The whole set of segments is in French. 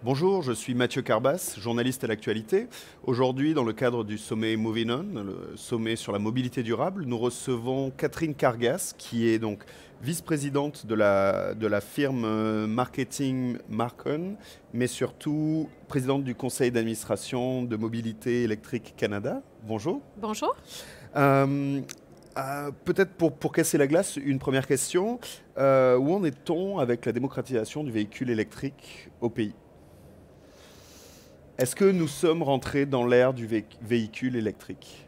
Bonjour, je suis Mathieu Carbas, journaliste à l'actualité. Aujourd'hui, dans le cadre du sommet Moving On, le sommet sur la mobilité durable, nous recevons Catherine Cargas, qui est donc vice-présidente de la firme marketing Marcon, mais surtout présidente du conseil d'administration de Mobilité électrique Canada. Bonjour. Bonjour. Peut-être pour casser la glace, une première question. Où en est-on avec la démocratisation du véhicule électrique au pays ? Est-ce que nous sommes rentrés dans l'ère du véhicule électrique?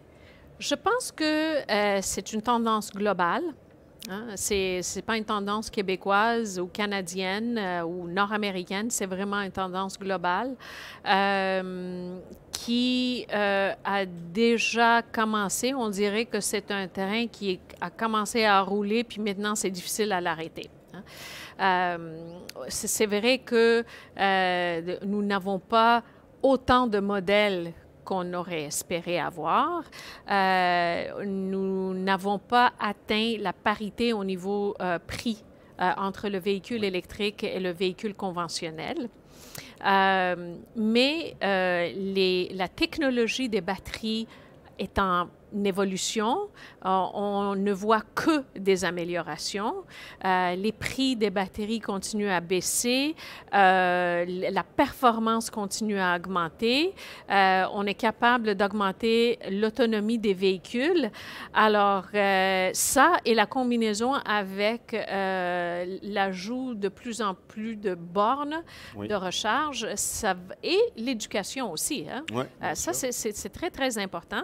Je pense que c'est une tendance globale. Hein. C'est pas une tendance québécoise ou canadienne ou nord-américaine, c'est vraiment une tendance globale qui a déjà commencé. On dirait que c'est un terrain qui a commencé à rouler, puis maintenant c'est difficile à l'arrêter. Hein. C'est vrai que nous n'avons pas autant de modèles qu'on aurait espéré avoir. Nous n'avons pas atteint la parité au niveau prix entre le véhicule électrique et le véhicule conventionnel. Mais la technologie des batteries est en évolution. On ne voit que des améliorations. Les prix des batteries continuent à baisser. La performance continue à augmenter. On est capable d'augmenter l'autonomie des véhicules. Alors, ça et la combinaison avec l'ajout de plus en plus de bornes de recharge et l'éducation aussi. Hein? Ça, c'est très, très important.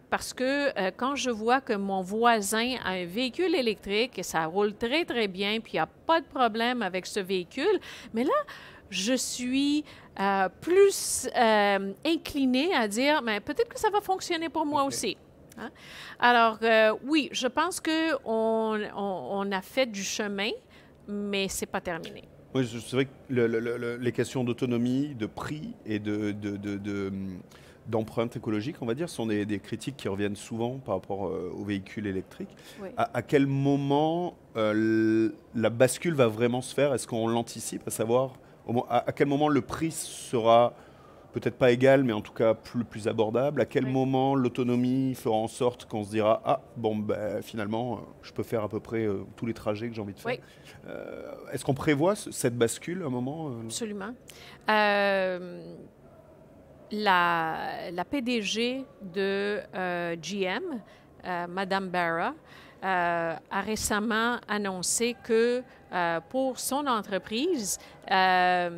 Parce que quand je vois que mon voisin a un véhicule électrique et ça roule très, très bien, puis il n'y a pas de problème avec ce véhicule, mais là, je suis plus inclinée à dire, mais peut-être que ça va fonctionner pour moi aussi. Hein? Alors, oui, je pense qu'on a fait du chemin, mais ce n'est pas terminé. Oui, c'est vrai que les questions d'autonomie, de prix et d'empreinte écologique, on va dire, sont des critiques qui reviennent souvent par rapport aux véhicules électriques. Oui. À quel moment la bascule va vraiment se faire? Est-ce qu'on l'anticipe, à savoir à quel moment le prix sera peut-être pas égal, mais en tout cas plus abordable? À quel moment l'autonomie fera en sorte qu'on se dira « Ah, bon, ben, finalement, je peux faire à peu près tous les trajets que j'ai envie de faire ». Est-ce qu'on prévoit cette bascule à un moment? Absolument. La PDG de GM, Madame Barra, a récemment annoncé que pour son entreprise, parce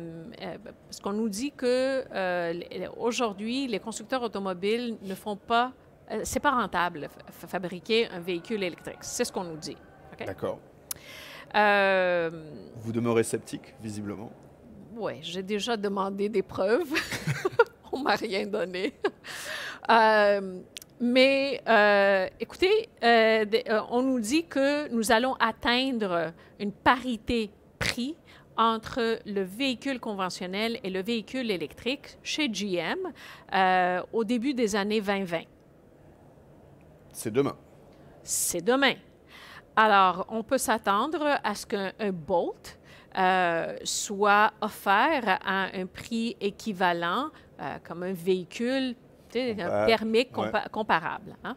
qu'on nous dit que aujourd'hui, les constructeurs automobiles ne font pas, c'est pas rentable fabriquer un véhicule électrique. C'est ce qu'on nous dit. Okay? D'accord. Vous demeurez sceptique, visiblement. Oui, j'ai déjà demandé des preuves. On ne m'a rien donné. Mais écoutez, on nous dit que nous allons atteindre une parité prix entre le véhicule conventionnel et le véhicule électrique chez GM au début des années 2020. C'est demain. C'est demain. Alors, on peut s'attendre à ce qu'un Bolt soit offert à un prix équivalent comme un véhicule thermique comparable. Hein?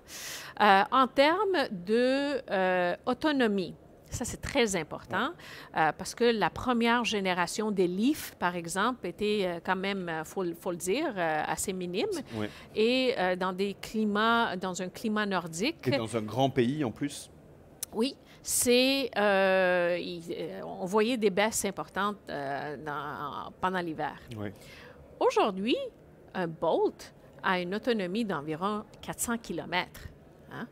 En termes d'autonomie, ça c'est très important parce que la première génération des Leaf, par exemple, était quand même, faut le dire, assez minime. Oui. Et dans un climat nordique. Et dans un grand pays en plus. Oui, on voyait des baisses importantes pendant l'hiver. Oui. Aujourd'hui, un Bolt a une autonomie d'environ 400 km. Hein?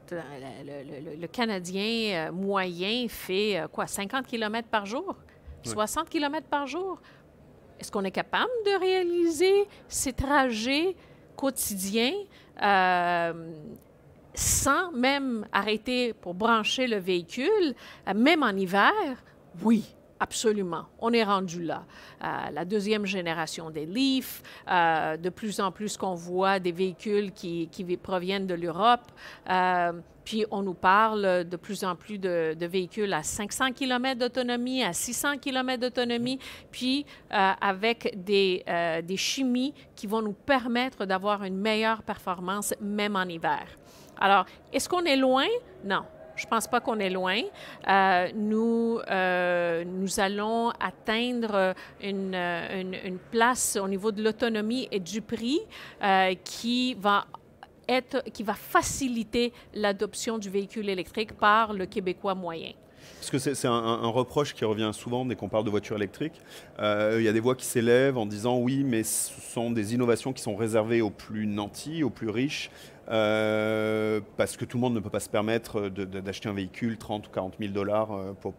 Le Canadien moyen fait 50 km par jour? Oui. 60 km par jour? Est-ce qu'on est capable de réaliser ces trajets quotidiens sans même arrêter pour brancher le véhicule, même en hiver? Oui. Absolument. On est rendu là. La deuxième génération des Leaf, de plus en plus qu'on voit des véhicules qui proviennent de l'Europe. Puis on nous parle de plus en plus de véhicules à 500 km d'autonomie, à 600 km d'autonomie, puis avec des chimies qui vont nous permettre d'avoir une meilleure performance, même en hiver. Alors, est-ce qu'on est loin? Non. Je ne pense pas qu'on est loin. Nous allons atteindre une place au niveau de l'autonomie et du prix qui va faciliter l'adoption du véhicule électrique par le Québécois moyen. Parce que c'est un reproche qui revient souvent dès qu'on parle de voitures électriques. Il y a des voix qui s'élèvent en disant oui, mais ce sont des innovations qui sont réservées aux plus nantis, aux plus riches, parce que tout le monde ne peut pas se permettre d'acheter un véhicule 30 ou 40 000 $ pour...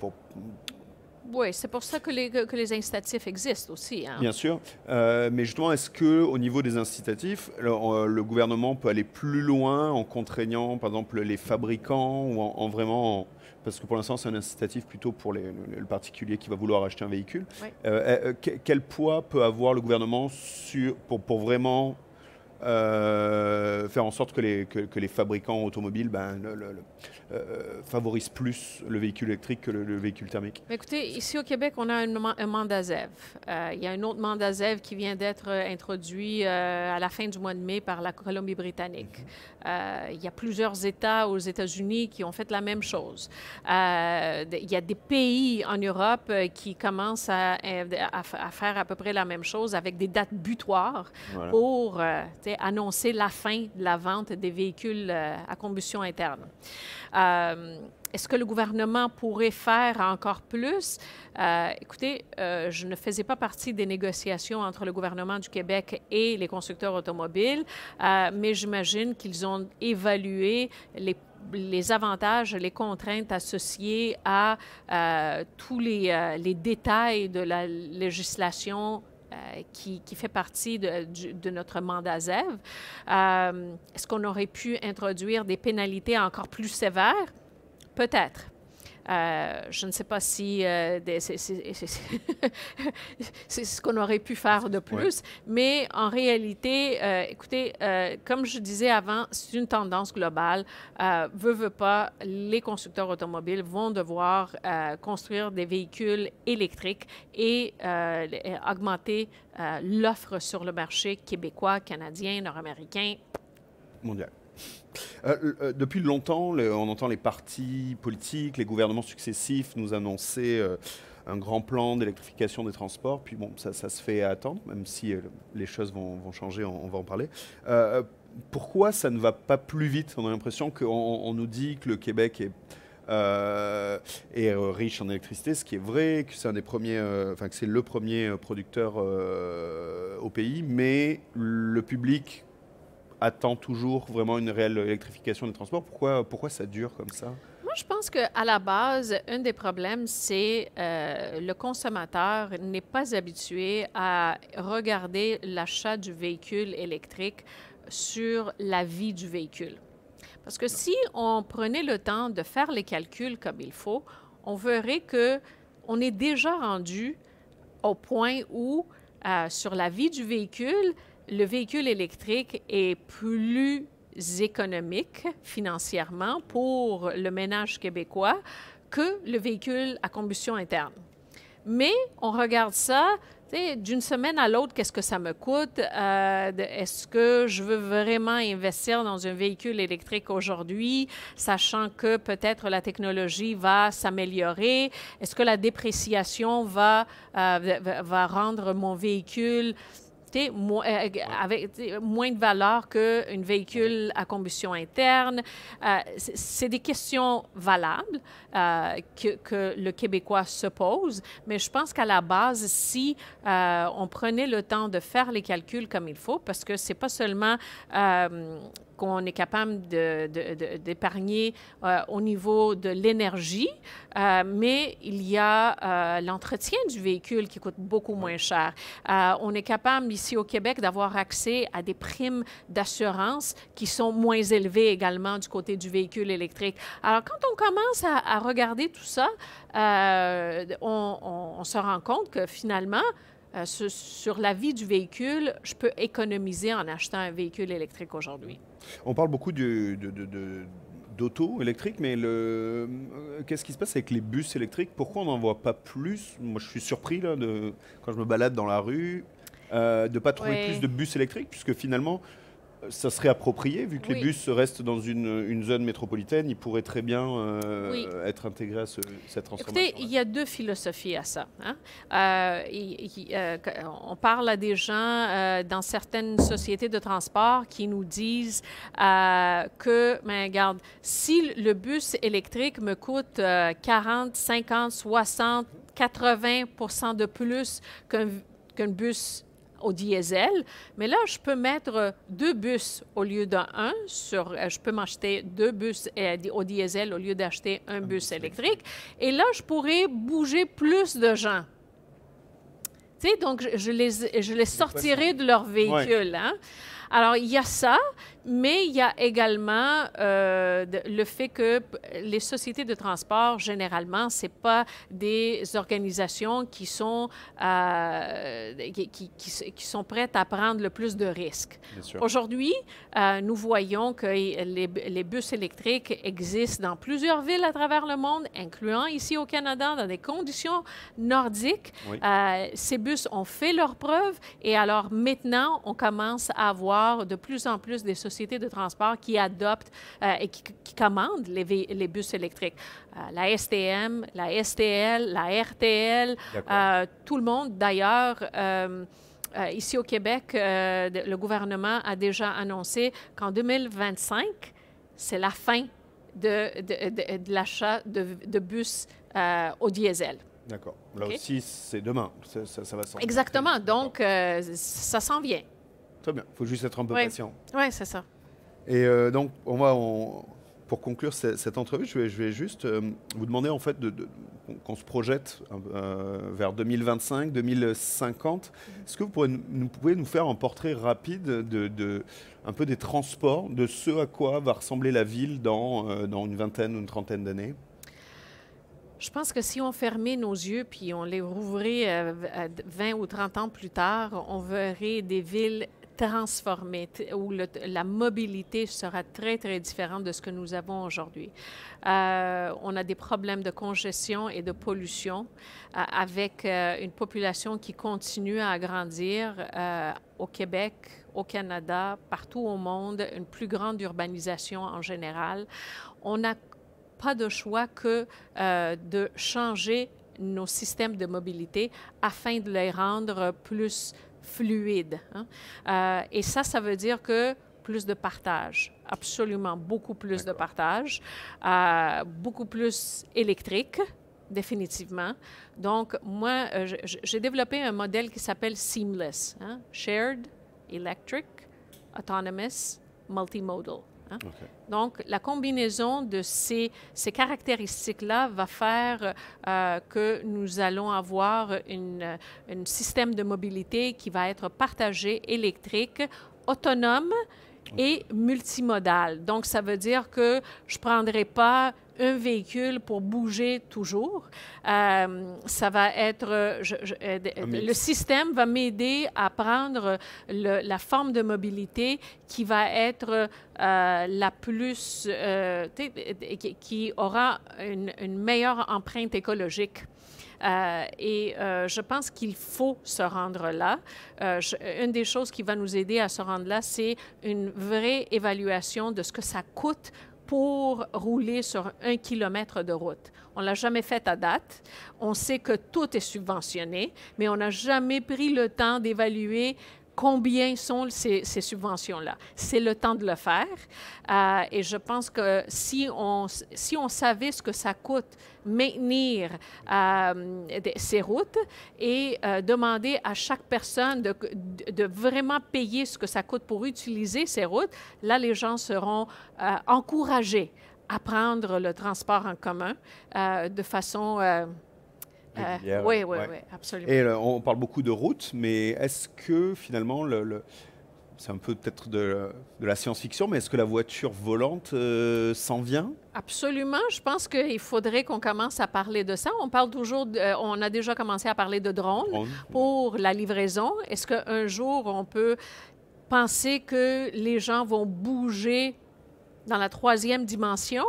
Oui, c'est pour ça que les incitatifs existent aussi. Hein? Bien sûr. Mais justement, est-ce qu'au niveau des incitatifs, le gouvernement peut aller plus loin en contraignant, par exemple, les fabricants ou en vraiment... Parce que pour l'instant, c'est un incitatif plutôt pour le particulier qui va vouloir acheter un véhicule. Oui. Quel poids peut avoir le gouvernement pour vraiment faire en sorte que les fabricants automobiles favorisent plus le véhicule électrique que le véhicule thermique? Écoutez, ici au Québec, on a un mandat ZEV. Il y a un autre mandat ZEV qui vient d'être introduit à la fin du mois de mai par la Colombie-Britannique. Il y a plusieurs États aux États-Unis qui ont fait la même chose. Il y a des pays en Europe qui commencent à faire à peu près la même chose avec des dates butoirs pour annoncer la fin de la vente des véhicules à combustion interne. Est-ce que le gouvernement pourrait faire encore plus? Écoutez, je ne faisais pas partie des négociations entre le gouvernement du Québec et les constructeurs automobiles, mais j'imagine qu'ils ont évalué les avantages, les contraintes associées à tous les détails de la législation qui fait partie de notre mandat ZEV. Est-ce qu'on aurait pu introduire des pénalités encore plus sévères? Peut-être. Je ne sais pas si c'est ce qu'on aurait pu faire de plus, mais en réalité, écoutez, comme je disais avant, c'est une tendance globale. Veut pas, les constructeurs automobiles vont devoir construire des véhicules électriques et augmenter l'offre sur le marché québécois, canadien, nord-américain. Mondial. Depuis longtemps, on entend les partis politiques, les gouvernements successifs nous annoncer un grand plan d'électrification des transports. Puis bon, ça se fait attendre, même si les choses vont changer, on va en parler. Pourquoi ça ne va pas plus vite? On a l'impression qu'on nous dit que le Québec est riche en électricité, ce qui est vrai, que c'est un des premiers, que c'est le premier producteur au pays, mais le public attend toujours vraiment une réelle électrification des transports. Pourquoi ça dure comme ça? Moi, je pense qu'à la base, un des problèmes, c'est le consommateur n'est pas habitué à regarder l'achat du véhicule électrique sur la vie du véhicule. Parce que si on prenait le temps de faire les calculs comme il faut, on verrait qu'on est déjà rendu au point où, sur la vie du véhicule, le véhicule électrique est plus économique financièrement pour le ménage québécois que le véhicule à combustion interne. Mais on regarde ça, d'une semaine à l'autre, qu'est-ce que ça me coûte? Est-ce que je veux vraiment investir dans un véhicule électrique aujourd'hui, sachant que peut-être la technologie va s'améliorer? Est-ce que la dépréciation va rendre mon véhicule avec moins de valeur qu'un véhicule à combustion interne? C'est des questions valables que le Québécois se pose, mais je pense qu'à la base, si on prenait le temps de faire les calculs comme il faut, parce que c'est pas seulement qu'on est capable d'épargner au niveau de l'énergie, mais il y a l'entretien du véhicule qui coûte beaucoup moins cher. On est capable ici au Québec d'avoir accès à des primes d'assurance qui sont moins élevées également du côté du véhicule électrique. Alors, quand on commence à regarder tout ça, on se rend compte que finalement, sur la vie du véhicule, je peux économiser en achetant un véhicule électrique aujourd'hui. On parle beaucoup d'auto électrique, mais qu'est-ce qui se passe avec les bus électriques? Pourquoi on n'en voit pas plus? Moi, je suis surpris là, quand je me balade dans la rue de ne pas trouver plus de bus électriques, puisque finalement, ça serait approprié, vu que les bus restent dans une zone métropolitaine, ils pourraient très bien être intégrés à cette transformation. Écoutez, il y a deux philosophies à ça. Hein? On parle à des gens dans certaines sociétés de transport qui nous disent que, mais regarde, si le bus électrique me coûte 40, 50, 60, 80% de plus qu'un bus au diesel, mais là, je peux mettre 2 bus au lieu d'un. Je peux m'acheter 2 bus au diesel au lieu d'acheter un bus électrique. Et là, je pourrais bouger plus de gens. Tu sais, donc, je les sortirai de leur véhicule. Hein? Alors, il y a ça, mais il y a également le fait que les sociétés de transport, généralement, ce n'est pas des organisations qui sont prêtes à prendre le plus de risques. Aujourd'hui, nous voyons que les bus électriques existent dans plusieurs villes à travers le monde, incluant ici au Canada, dans des conditions nordiques. Ces bus ont fait leurs preuves et alors maintenant, on commence à avoir de plus en plus des sociétés de transport qui adoptent et qui commandent les bus électriques. La STM, la STL, la RTL, tout le monde. D'ailleurs, ici au Québec, le gouvernement a déjà annoncé qu'en 2025, c'est la fin de l'achat de bus au diesel. D'accord. Là aussi, c'est demain. Ça va s'en Exactement. Donc, ça s'en vient. Très bien. Il faut juste être un peu patient. Oui, c'est ça. Et donc, pour conclure cette entrevue, je vais juste vous demander en fait qu'on se projette vers 2025, 2050. Est-ce que vous pouvez nous faire un portrait rapide un peu des transports, de ce à quoi va ressembler la ville dans une vingtaine ou une trentaine d'années? Je pense que si on fermait nos yeux puis on les rouvrait 20 ou 30 ans plus tard, on verrait des villes transformée, où la mobilité sera très, très différente de ce que nous avons aujourd'hui. On a des problèmes de congestion et de pollution avec une population qui continue à grandir au Québec, au Canada, partout au monde, une plus grande urbanisation en général. On n'a pas de choix que de changer nos systèmes de mobilité afin de les rendre plus fluide. Hein? Et ça veut dire que plus de partage, absolument beaucoup plus de partage, beaucoup plus électrique, définitivement. Donc, moi, j'ai développé un modèle qui s'appelle Seamless, hein? Shared, Electric, Autonomous, Multimodal. Hein? Donc, la combinaison de ces caractéristiques-là va faire que nous allons avoir un système de mobilité qui va être partagé, électrique, autonome et multimodal. Donc, ça veut dire que je ne prendrai pas un véhicule pour bouger toujours. Ça va être... le système va m'aider à prendre la forme de mobilité qui va être la plus... qui aura une meilleure empreinte écologique. Je pense qu'il faut se rendre là. Une des choses qui va nous aider à se rendre là, c'est une vraie évaluation de ce que ça coûte pour rouler sur 1 kilomètre de route. On ne l'a jamais fait à date. On sait que tout est subventionné, mais on n'a jamais pris le temps d'évaluer combien sont ces subventions-là. C'est le temps de le faire. Et je pense que si on savait ce que ça coûte maintenir ces routes et demander à chaque personne de vraiment payer ce que ça coûte pour utiliser ces routes, là, les gens seront encouragés à prendre le transport en commun de façon... oui, absolument. Et on parle beaucoup de routes, mais est-ce que finalement, c'est un peu peut-être de la science-fiction, mais est-ce que la voiture volante s'en vient? Absolument. Je pense qu'il faudrait qu'on commence à parler de ça. On parle toujours, on a déjà commencé à parler de drones pour la livraison. Est-ce qu'un jour, on peut penser que les gens vont bouger dans la 3e dimension?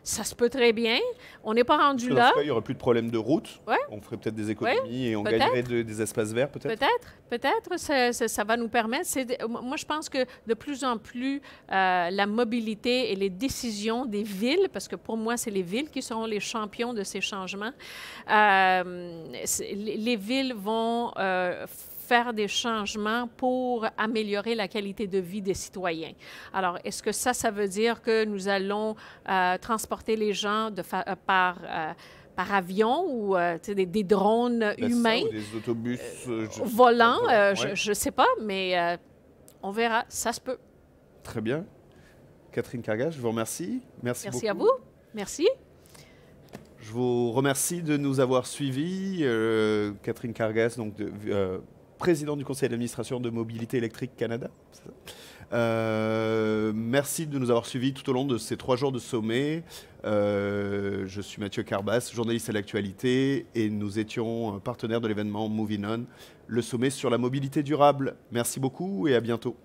Ça se peut très bien. On n'est pas rendu là. Il n'y aurait plus de problème de route. Ouais. On ferait peut-être des économies et on gagnerait des espaces verts, peut-être. Peut-être. Ça va nous permettre. Moi, je pense que de plus en plus, la mobilité et les décisions des villes, parce que pour moi, c'est les villes qui seront les champions de ces changements, les villes vont faire des changements pour améliorer la qualité de vie des citoyens. Alors, est-ce que ça veut dire que nous allons transporter les gens par avion ou des drones humains? Ou des autobus volants, je ne sais pas, mais on verra. Ça se peut. Très bien. Catherine Cargas, je vous remercie. Merci beaucoup. À vous. Merci. Je vous remercie de nous avoir suivis. Catherine Cargas, donc présidente du conseil d'administration de Mobilité électrique Canada. Merci de nous avoir suivis tout au long de ces 3 jours de sommet. Je suis Mathieu Carbas, journaliste à l'actualité, et nous étions partenaires de l'événement Moving On, le sommet sur la mobilité durable. Merci beaucoup et à bientôt.